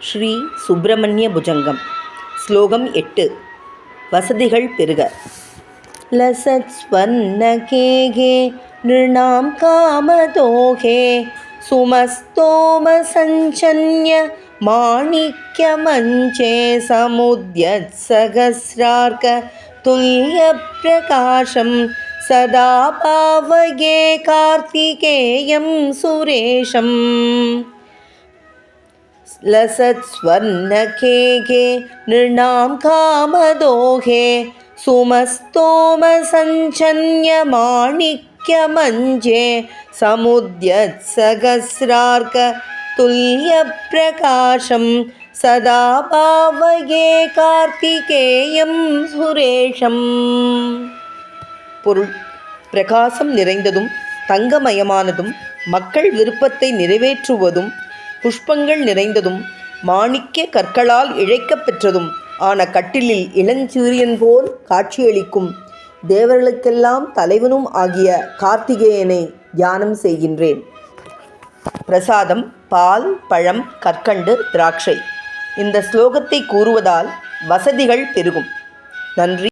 ஸ்ரீ சுப்பிரமணிய புஜங்கம். ஸ்லோகம் 8. வசதிகள் பெருக. லசத் ஸ்வர்ணகேகே நிருணாம் காமதோகே சுமஸ்தோம சஞ்சன்ய மாணிக்ய மஞ்சே சமுத்யத் சகஸ்ரார்க துல்ய பிரகாசம் சதா பாவகே கார்த்திகேயம் சுரேஷம். லசத் ஸ்வர்ணகேகே நிருணாம் காமதோகே சுமஸ்தோம சஞ்சன்ய மாணிக்ய மஞ்சே சமுத்யத் சகஸ்ரார்க துல்ய பிரகாசம் சதா பாவகே கார்த்திகேயம் சுரேஷம். பொருள்: பிரகாசம் நிறைந்ததும் தங்கமயமானதும் மக்கள் விருப்பத்தை நிறைவேற்றுவதும் புஷ்பங்கள் நிறைந்ததும் மாணிக்க கற்களால் இழைக்கப் பெற்றதும் ஆன கட்டிலில் இளஞ்சூரியன் போல் காட்சியளிக்கும் தேவர்களுக்கெல்லாம் தலைவனும் ஆகிய கார்த்திகேயனை தியானம் செய்கின்றேன். பிரசாதம்: பால், பழம், கற்கண்டு, திராட்சை. இந்த ஸ்லோகத்தை கூறுவதால் வசதிகள் பெருகும். நன்றி.